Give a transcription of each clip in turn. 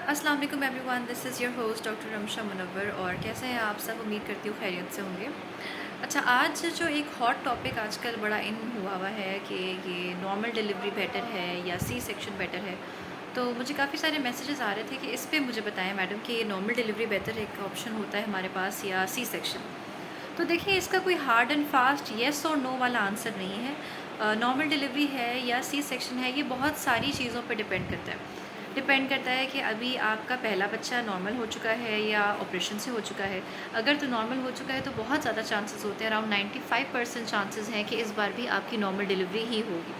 अस्सलाम वालेकुम everyone, this is your host doctor Ramsha Munawwar. और कैसे हैं आप सब? उम्मीद करती हूँ खैरियत से होंगे। अच्छा, आज जो एक हॉट टॉपिक आजकल बड़ा इन हुआ है कि ये नॉर्मल डिलीवरी बेटर है या सी सेक्शन बेटर है। तो मुझे काफ़ी सारे मैसेजेस आ रहे थे कि इस पे मुझे बताएं मैडम कि ये नॉर्मल डिलीवरी बेटर एक ऑप्शन होता है हमारे पास या सी सेक्शन। तो देखिए, इसका कोई हार्ड एंड फास्ट येस और नो वाला आंसर नहीं है। नॉर्मल डिलीवरी है या सी सेक्शन है, ये बहुत सारी चीज़ों पर डिपेंड करता है कि अभी आपका पहला बच्चा नॉर्मल हो चुका है या ऑपरेशन से हो चुका है। अगर तो नॉर्मल हो चुका है तो बहुत ज़्यादा चांसेस होते हैं, अराउंड 95% चांसेस हैं कि इस बार भी आपकी नॉर्मल डिलीवरी ही होगी।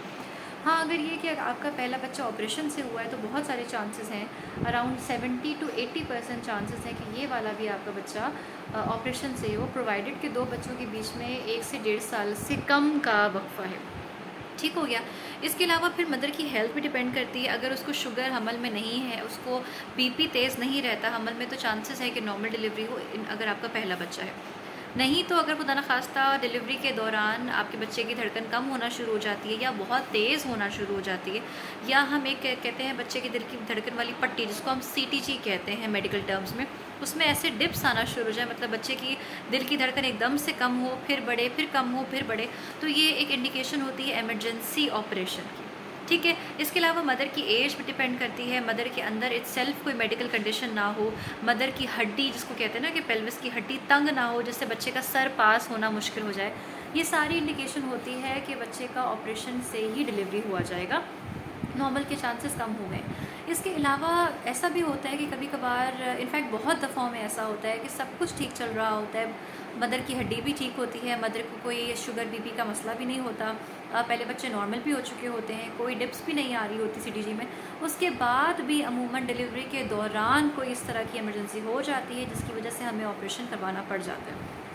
हाँ, अगर ये कि आपका पहला बच्चा ऑपरेशन से हुआ है तो बहुत सारे चांसेस हैं, अराउंड 70 to 80% चांसेस हैं कि ये वाला भी आपका बच्चा ऑपरेशन से हो, प्रोवाइडेड कि दो बच्चों के बीच में 1 से 1.5 साल से कम का वक्फा है। ठीक हो गया। इसके अलावा फिर मदर की हेल्थ भी डिपेंड करती है। अगर उसको शुगर हमल में नहीं है, उसको बीपी तेज़ नहीं रहता हमल में, तो चांसेस है कि नॉर्मल डिलीवरी हो अगर आपका पहला बच्चा है। नहीं तो अगर खुदा न खास्ता डिलीवरी के दौरान आपके बच्चे की धड़कन कम होना शुरू हो जाती है या बहुत तेज़ होना शुरू हो जाती है, या हम एक कहते हैं बच्चे के दिल की धड़कन वाली पट्टी, जिसको हम सीटीजी कहते हैं मेडिकल टर्म्स में, उसमें ऐसे डिप्स आना शुरू हो जाए, मतलब बच्चे की दिल की धड़कन एकदम से कम हो, फिर बढ़े, फिर कम हो, फिर बढ़े, तो ये एक इंडिकेशन होती है इमरजेंसी ऑपरेशन की। ठीक है। इसके अलावा मदर की एज भी डिपेंड करती है, मदर के अंदर इटसेल्फ कोई मेडिकल कंडीशन ना हो, मदर की हड्डी जिसको कहते हैं ना कि पेल्विस की हड्डी तंग ना हो, जिससे बच्चे का सर पास होना मुश्किल हो जाए। ये सारी इंडिकेशन होती है कि बच्चे का ऑपरेशन से ही डिलीवरी हुआ जाएगा, नॉर्मल के चांसेस कम हो गए। इसके अलावा ऐसा भी होता है कि कभी कभार, इनफैक्ट बहुत दफ़ाओं में ऐसा होता है कि सब कुछ ठीक चल रहा होता है, मदर की हड्डी भी ठीक होती है, मदर को कोई शुगर बीपी का मसला भी नहीं होता, पहले बच्चे नॉर्मल भी हो चुके होते हैं, कोई डिप्स भी नहीं आ रही होती सीटीजी में। उसके बाद भी अमूमन डिलीवरी के दौरान कोई इस तरह की इमरजेंसी हो जाती है जिसकी वजह से हमें ऑपरेशन करवाना पड़ जाता है।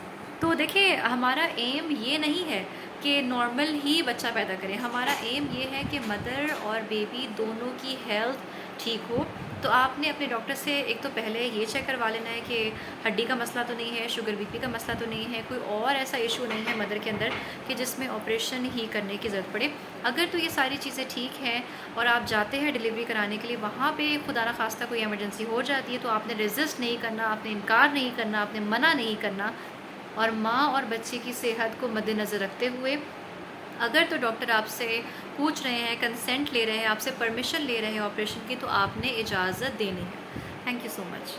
तो देखिए, हमारा एम ये नहीं है कि नॉर्मल ही बच्चा पैदा करें, हमारा एम ये है कि मदर और बेबी दोनों की हेल्थ ठीक हो। तो आपने अपने डॉक्टर से एक तो पहले ये चेक करवा लेना है कि हड्डी का मसला तो नहीं है, शुगर बीपी का मसला तो नहीं है, कोई और ऐसा इशू नहीं है मदर के अंदर कि जिसमें ऑपरेशन ही करने की ज़रूरत पड़े। अगर तो ये सारी चीज़ें ठीक हैं और आप जाते हैं डिलीवरी कराने के लिए, वहाँ पे खुदा न खास्ता कोई इमरजेंसी हो जाती है, तो आपने रेजिस्ट नहीं करना, आपने इनकार नहीं करना, आपने मना नहीं करना, और माँ और बच्चे की सेहत को मद्देनज़र रखते हुए, अगर तो डॉक्टर आपसे पूछ रहे हैं, कंसेंट ले रहे हैं, आपसे परमिशन ले रहे हैं ऑपरेशन की, तो आपने इजाज़त देनी है। Thank you so much.